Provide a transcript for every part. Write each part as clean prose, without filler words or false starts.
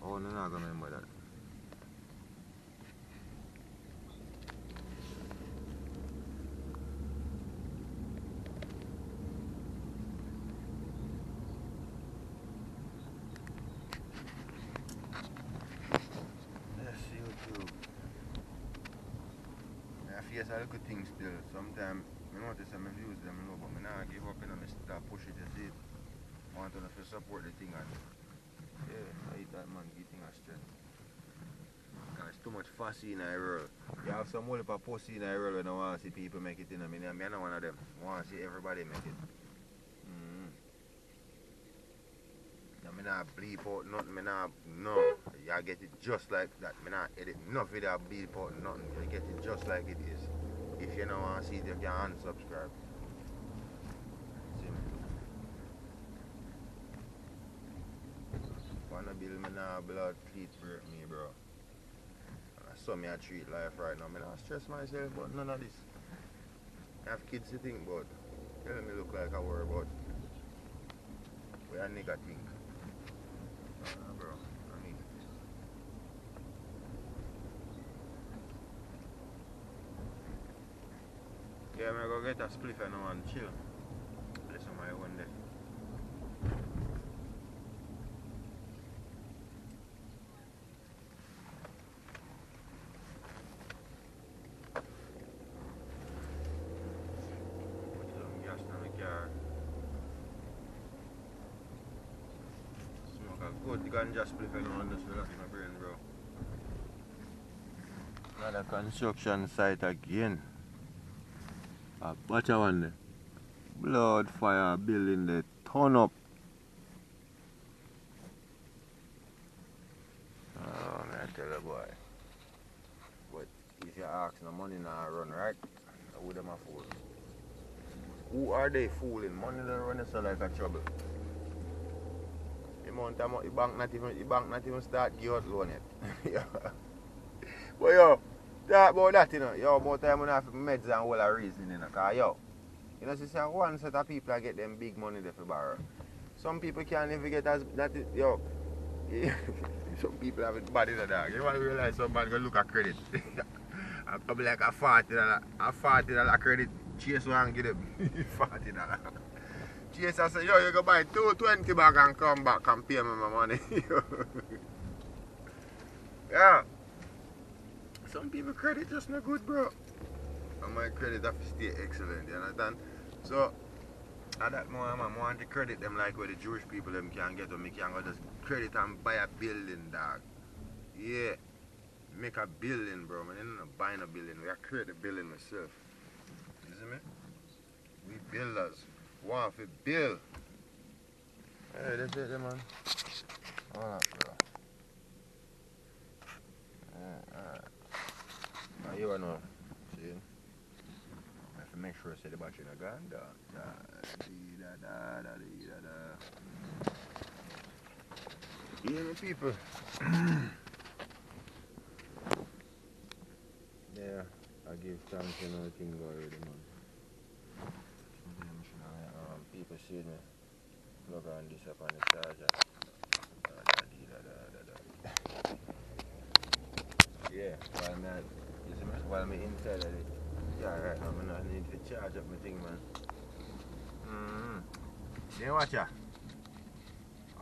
Oh, no, not gonna remember that. Yes, YouTube. I face a little things still. Sometimes I notice I'm views them low, but I not give up and I start pushing to see it. I want to support the thing and yeah, I hate that man, give thing a strength. It's too much fussy in the world. You have some whole heap of pussy in the world when I want to see people make it in. I mean, I'm not one of them. I want to see everybody make it. I mean, I bleep out nothing. I not, no. You get it just like that. I not edit no video bleep out nothing. You get it just like it is. If you don't want to see it, you can unsubscribe. See me? Wanna build me now, blood cleat break me, bro. That's so me I treat life right now. I not stress myself about none of this. I have kids to think about. Tell me look like I worry about. Where a nigga think. Bro. I mean. Yeah, I'm gonna go get a spliff now and chill. Play some my one day. Put some gas in my car. Smoke a good ganja spliff now and just relax my brain, bro. Another construction site again. A bunch of one there. Blood fire building the turn up. Oh man, I tell you boy. But if you ask no money now run right, who them a fool? Who are they fooling? Money don't run so like a trouble. The amount of money, the bank not even start give out loan yet. But yo, talk about that you know. Yo, more time when I have meds and all the reason you know. Cause yo, you know, see one set of people that get them big money there for borrow. Some people can't even get as that is, yo. Some people have it bad in the dog. You want to realize some man go look at credit. I'll probably like a $40 credit. Chase one give them $40. Chase I say, yo, you go buy 220 bag and come back and pay me my money. Yeah. Some people credit just not good, bro. And my credit have to stay excellent, you understand? So at that moment, I want to credit them like where the Jewish people them can get them. Me can go just credit and buy a building, dog. Yeah. Make a building, bro. Man, I'm not buying a building. We are create the building myself. You see me? We builders. Want to build. Hey, that's it, man. Alright, bro. Alright. Now you know. See? I have to make sure I say the battery in a gun. Yeah, me people. Yeah, I give thanks and everything already, man. People see me plug on this up on the charger. Yeah, while I'm inside of it. Yeah, right now, I need to charge up my thing, man. You watch ya?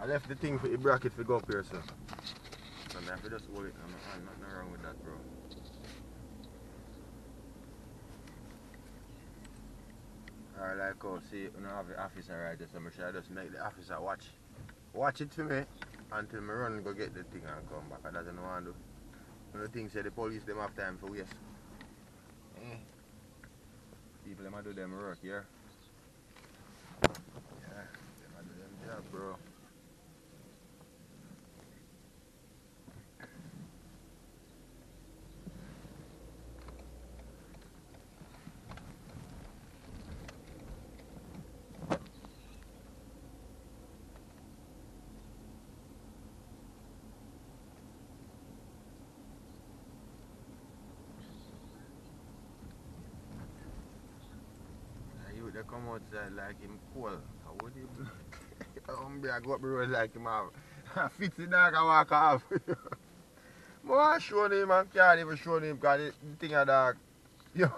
I left the thing for the bracket to go up here, so. So I have to just hold it in my hand, nothing wrong with that, bro. Or like how see you don't have the officer right there, so I should just make the officer watch it for me until I run go get the thing and come back. That's what I want to do. One of the things say the police them have time for waste. People them do them work, yeah? Yeah, them do them job, bro. They come outside like him cold. How would you I go up the road like him have Fits the dog and walk off. I want to show him and can't even show him because the thing a dog. Yo.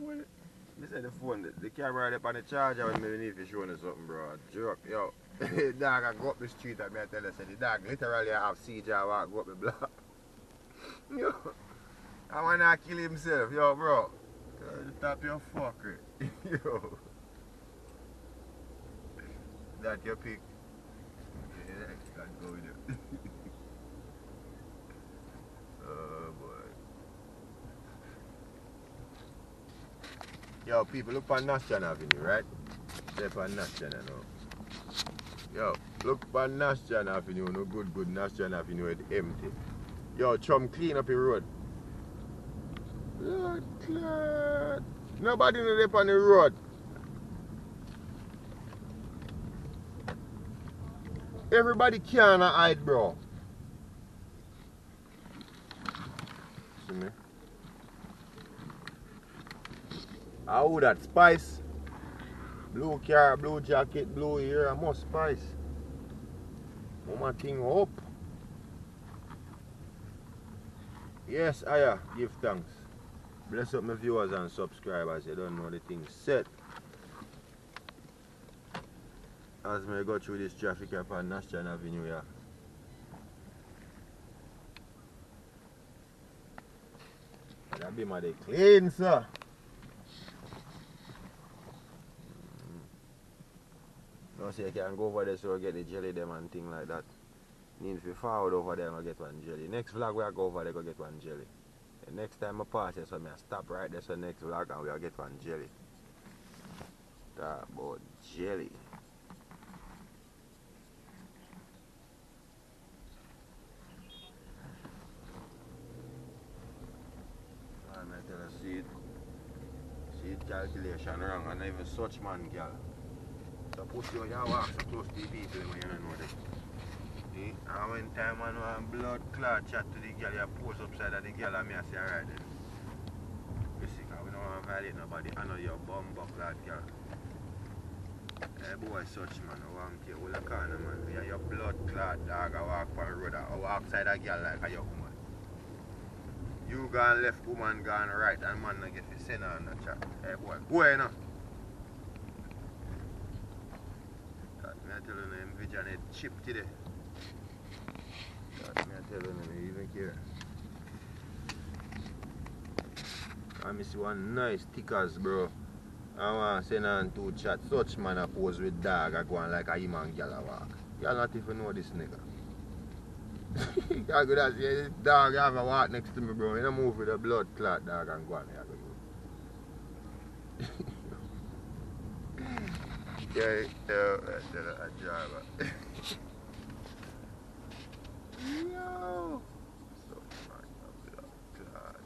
I said the phone, the camera right up on the charger when me need to show you something, bro. Joke, yo. The dog I go up the street and me I tell you, say the dog literally have CJ walk go up the block. Yo. I want to kill himself, yo, bro. Stop your fucker. Yo. That your pick. Yeah, can't go with you. Oh boy. Yo, people, look on National Avenue, right? Step on National now. Yo, look on National Avenue, no good National Avenue, it's empty. Yo, chum, clean up your road. Lord, Lord. Nobody no there on the road. Everybody can hide, bro. See me? How that spice? Blue car, blue jacket, blue hair, I must spice. Mama thing up. Yes, Aya, give thanks. Bless up my viewers and subscribers. You don't know the thing set. As I go through this traffic up on National Avenue, yeah. That be my day clean, sir. Don't say you can go over there so get the jelly them and thing like that. Need to forward over there and get one jelly. Next vlog we go over there go get one jelly. The next time I pass here, so I stop right there so next vlog and we'll get one jelly. Talk about jelly. I tell you, see it calculation wrong and even such man, girl. So push you your walk so close to the people when you don't know that. See? And when time man want blood clot chat to the girl, you post upside of the girl and me I say alright then. You see, cause we don't want to violate nobody. I know you're bum buck lad girl. Hey boy such man, I want to hold a corner man. Yeah, your blood clot dog I walk on the road or walk outside a girl like a young woman. You gone left, woman gone right, and man not get to send her on the chat. Hey boy, go you know. That me I tell you, MVision head chip today. That me I tell you, me even care. I miss one nice stickers, bro. I want to send on two chat. Such man a pose with dog, I go on like a him and girl a walk. Y'all not even know this nigga. I could have said this dog have a walk next to me, bro. You don't move with a blood clot dog and go on there. Yeah, that's a driver. Yo! So much of blood clot.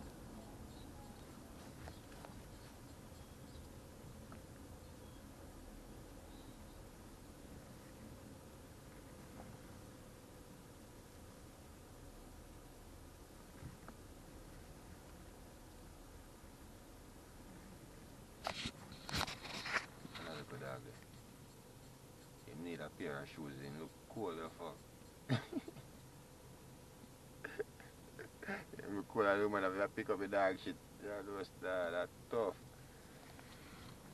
Need a pair of shoes in look cool the fuck. Look cool as the woman have to pick up the dog shit. That's tough.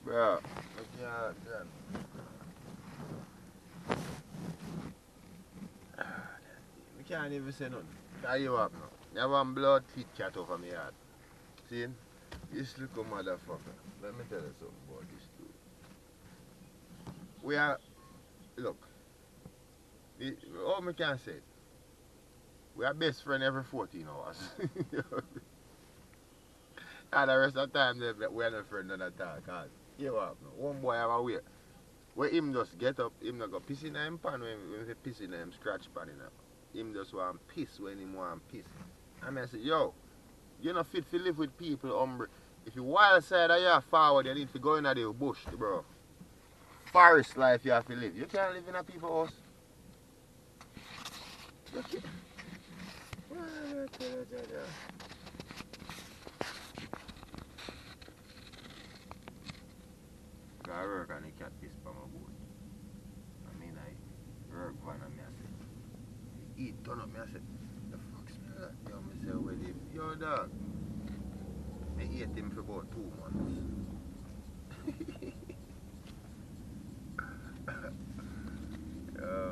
Bro, we can't even say nothing. Tell you up now. You have one blood teeth cat over my head. See? This little motherfucker. Let me tell you something about this dude. We are look, all I can say, we are best friends every 14 hours. And the rest of the time, we are not friends none at all. Cause, you know, one boy have a way. When him just get up, him not go piss in him pan when he piss in him scratch pan in him. Him just want piss when him want piss. And I say, yo, you're not fit to live with people, hombre. If you wild side of your forward, you need to go in the bush, bro. Forest life you have to live. You can't live in a people's house. You can't. I work on the cat piss for my boat. I mean, heat turn up. Me I said, the fuck smell that? Yo, me say, where the, yo dog. Me ate him for about 2 months.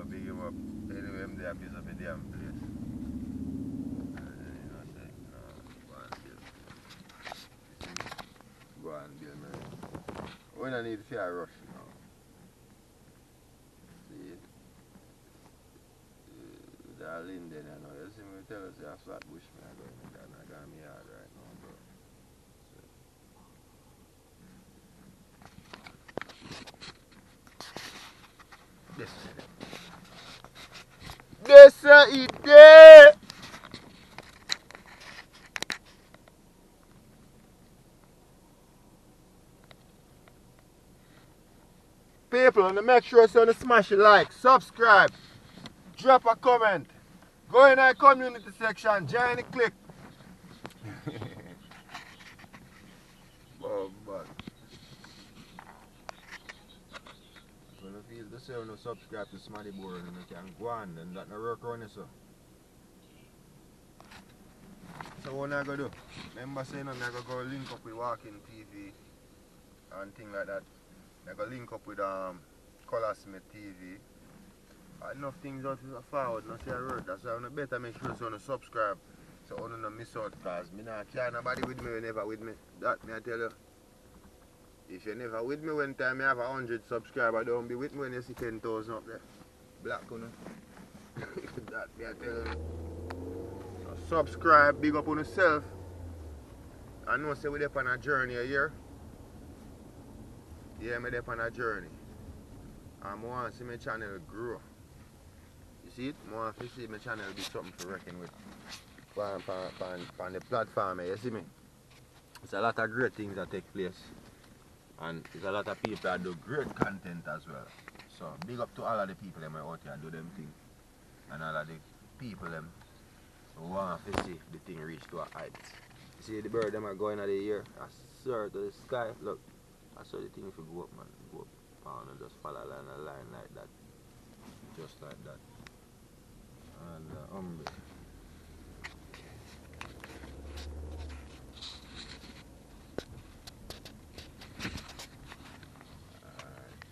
Big him up. Anyway, I'm there, piece of a damn place. You know, say, no, go and build. Go and build, man. We don't need fear rush now. See, darling, then you know, you see me tell us you're a Flatbush, man. I got me hard right now, bro. This. This it there. People, and make sure you smash a like, subscribe, drop a comment, go in our community section, join the click. Oh man. When you feel the same, you subscribe to Smarty Board and you can go on and that no work around you, so. So what I go do? Remember saying I go go link up with Walking TV and things like that. I go link up with Colorsmith TV. Enough things out forward, not say a word. That's why I better make sure you subscribe so you don't miss out, because me not care nobody with me, you never with me. That me I tell you. If you never with me one time, I have 100 subscribers, don't be with me when you see 10,000 up there. Black, you know. That me I tell you. So subscribe, big up on yourself. I know say we're on a journey here. Yeah, I'm on a journey. And I want to see my channel grow. You see it? I want to see my channel be something to reckon with. On the platform, you see me? It's a lot of great things that take place. And there's a lot of people that do great content as well. So big up to all of the people that out here do them things. And all of the people them who want to see the thing reach to a height. You see the bird them are going out of the air, I soar to the sky. Look, I saw the thing if you go up, man. Go up and just follow along a line like that. Just like that. And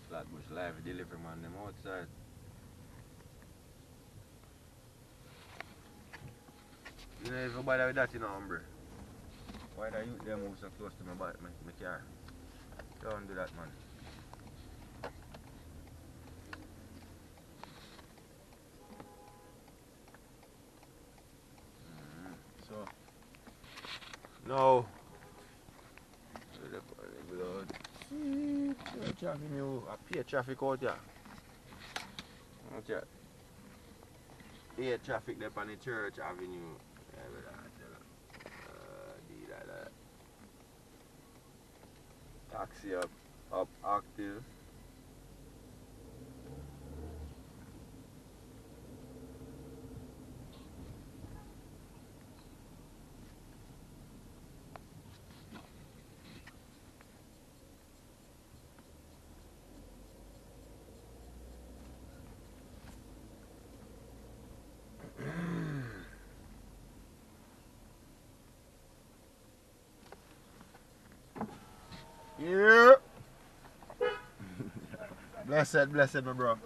Flatbush live delivery man them outside. You know if you bother with that, you know, hombre. Why the youth them move so close to my car? Don't do that, man. So now Avenue, I pay traffic out here. Okay. Pay traffic there on the Church Avenue. Taxi up active. Yeah. Blessed, my bro.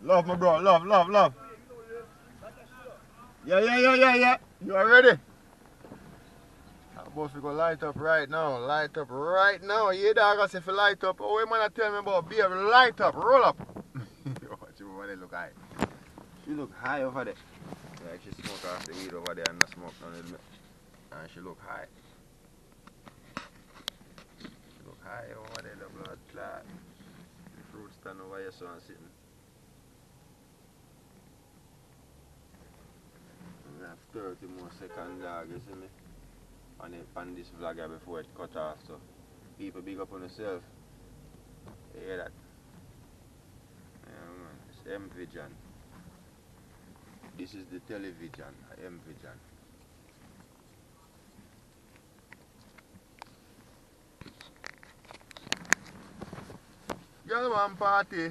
Love, my bro. Love. Yeah. You are ready? I'm supposed to go light up right now. Yeah, dog, I say if you light up. Oh, wait, man, tell me about baby, light up, roll up. Watch over there, look high. She look high over there. Like she smoke off the weed over there and not smoke none of it. And she look high. High over there, the blood clot. The fruit stand over here, so I'm sitting. I have 30 more seconds, dog, you see me? On this vlog here before it cut off, so people big up on yourself. You hear that? Yeah, man, it's MVision. This is the television, MVision. Girl, man, party.